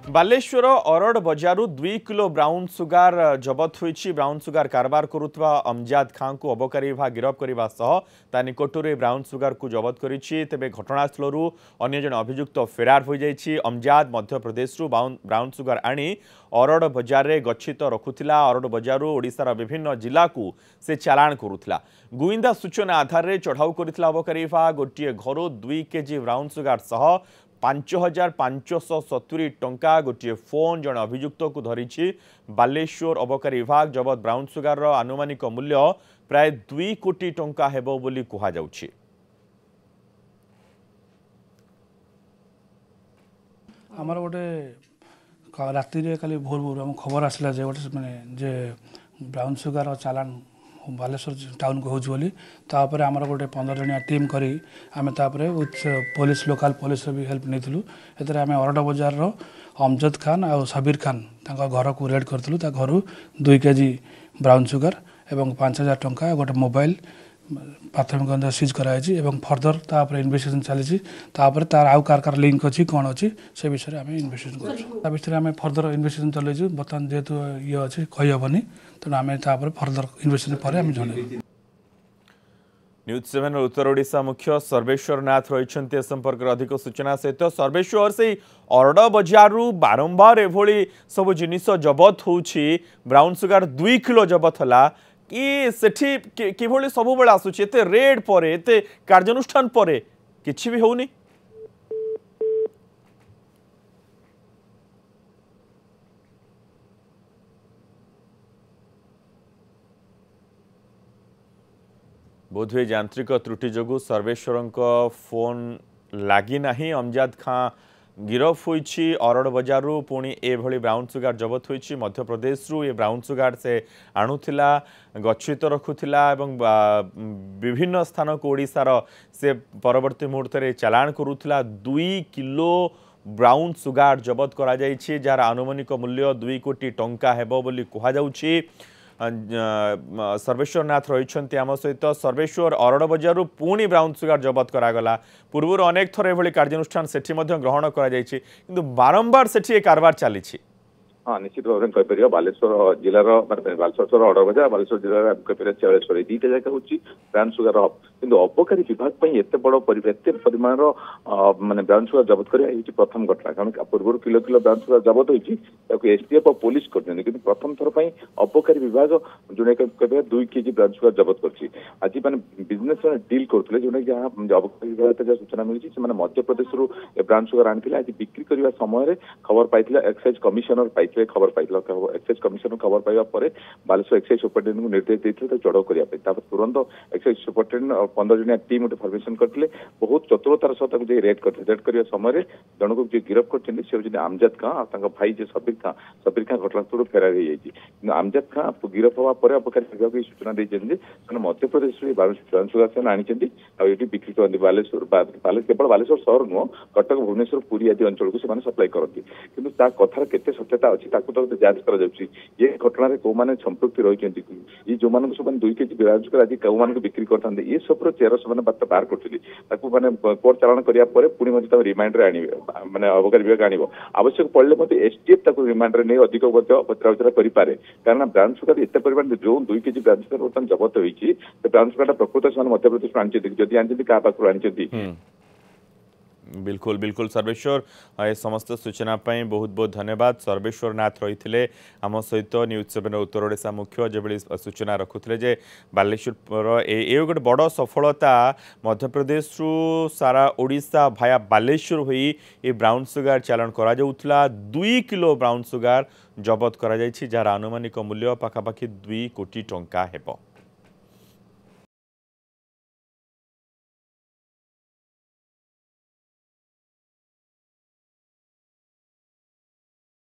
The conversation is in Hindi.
बालेश्वर अरड़ बजारु 2 किलो ब्राउन सुगार जबत होईछि। ब्राउन सुगार कारबार करुवा अमजाद खां को अबकारी विभाग गिरफ करने सह ता निकटरे ब्राउन सुगार को जबत करिछि। तेबे घटनास्थल अन्य जन अभियुक्त फेरार हो जाइछि। अमजाद मध्य प्रदेश ब्राउन सुगार आनी अरड़ बजार रे गच्छित रखुथिला। अरड़ बजारु ओडिशार विभिन्न जिला को से चालाण करुथिला। गुइंदा सूचना आधार रे चढ़ाऊ करिथिला अबकारी विभाग। गोटे घर 2 केजी ब्राउन सुगार सह 5570 टंका गोटे फोन जन अभियुक्त को धरी बालेश्वर अबकारी विभाग। जबत ब्राउन सुगार आनुमानिक मूल्य प्राय 2 कोटी टंका हेबो बोली कहा जाउछि। आमर गोटे राति रे खाली भोर भोर हम खबर आसला जे गोटे माने जे ब्राउन सुगार चालान बालेश्वर टाउन को होली तापर आमर गोटे 15 जणिया टीम करी आमे तापर पुलिस लोकल पुलिस भी हेल्प नहीं एतरे आमे अरड़ बजार रो अमजद खान और सबीर खान तांका घर को रेड करथलु। ता घर 2 केजी ब्राउन सुगार एवं 5000 टंका गोटे मोबाइल प्राथमिक अंदाज सीज कराई एवं फर्दर तापर इन्वेस्टिगेशन चली तार आउ कार लिंक अच्छी कौन अच्छी से विषय में इन्वेस्टिगेशन कर विषय में फर्दर इन्वेस्टिगेशन चलू। बर्तमान जेहेतु ये अच्छे कहीहबनी तेणु आम फर्दर इन्वेस्टिगेशन पर जन न्यूज 7 उत्तर ओडिशा मुख्य सर्वेश्वर नाथ रही संपर्क अधिक सूचना सहित। सर्वेश्वर से अरड़ बजारु बारंबार एभली सब जिनिस जबत होउछि। ब्राउन सुगार 2 किलो जबत हला कि सेठी किभली सब बेला आसुछि एते रेड परे एते कार्यानुष्ठान परे किछि भी होउनी। बोधवे यांत्रिक त्रुटि जोगु सर्वेश्वर फोन लगी नहीं। अमजाद खां गिरफ होईछि। अरड़ बजारु पुणी एभली ब्राउन सुगार जबत होईछि। मध्य प्रदेश रु ये ब्राउन सुगार से आणुथिला गच्छित रखुथिला एवं विभिन्न स्थान को ओडिशार से परवर्ती मुहूर्त रे चालाण करुथिला। 2 किलो ब्राउन सुगार जबत करा जाइछि जार आनुमानिक मूल्य 2 कोटी टंका हेबो बोली कहा जाउछि। सर्वेश्वर नाथ रही आम सहित। सर्वेश्वर अरड़ बजारु पुणी ब्राउन सुगार जबत करागला। पूर्व अनेक थर एभली कार्यानुष्ठान सेठी मध्य ग्रहण करा जाइछि किंतु बारंबार सेठी कारबार चली। हाँ निश्चित भाव में कहीपर बालेश्वर जिलार बालेश्वर अरड़ बजार बालेश्वर जिले कहीपर चौलेश्वर दुईटा जगह हूँ ब्राउन सुगार हब किंतु अबकारी विभाग एत बड़ एत परिमाण मानने ब्राउन सुगार जबत कर प्रथम घटना। कारण पूर्व किलो किलो ब्राउन सुगार जबत होती एसटीएफ और पुलिस कर प्रथम थर पर अबकारी विभाग जो कह 2 केजी ब्राउन सुगार जबत कर आज मैंने बिजनेस डील करते जो अबकारी विभाग जहाँ सूचना मिली से मध्य प्रदेश ब्राउन सुगार आनी आज बिक्री करने समय खबर पाई एक्साइज कमिशनर पाई खबर पाई एक्साइज कमिशनर खबर पाइबा परे बालेश्वर एक्साइज सुपरिटेडेंट को निर्देश देते चढ़ाऊ करने तुरंत एक्साइज सुपरिटेडेंट 15 जणिया टीम गोटे फर्मेसन करते बहुत चतुरतार सह रेड करते। रेड करने समय जन को गिरफ कर आमजाद खां भाई जो सबीर खां घटनास्थल फेरार हो आमजाद खां गिरफ हवा पर अबकारी विभाग सूचना देते मध्य प्रदेश ब्राउन सुगार से आनी बिक्री करते बालेश्वर केवल बालेश्वर सहर नुह कटक भुवनेश्वर पुरी आदि अंचल को सप्लाई करती किंतु कथार केते सत्यता अच्छी जांच कर ये घटना कौ मैंने संपृक्ति रही जो मान सब 2 केजी ब्राउन सुगार आज कौ मान बिक्री करते ये सब चेहरा से बार्ता बाहर करते कोर्ट चालाण कराया पुणी रिमांड आने मैंने अबकारी विभाग आने आवश्यक पड़े एसटीएफ रिमांड नहीं अधिक पचरा करें कारण ब्राउन सुगार एत परिमाण जो 2 केजी ब्राउन सुगार बर्तमान जबत होती ब्राउन सुगार प्रकृत से मध्य प्रदेश आनी आनी क्या पाखु आनी। बिल्कुल बिल्कुल सर्वेश्वर ए समस्त सूचना पाई बहुत बहुत धन्यवाद। सर्वेश्वर नाथ रही आम सहित न्यूज 7 उत्तर ओडिशा मुख्य जो सूचना रखुले जे बालेश्वर ये गोटे बड़ सफलता मध्यप्रदेश रु सारा ओडिशा भाया बालेश्वर हुई ये ब्राउन सुगार चालाण करा 2 किलो ब्राउन सुगार जबत करा जार आनुमानिक मूल्य पाखापाखि 2 कोटी टंका हेबो।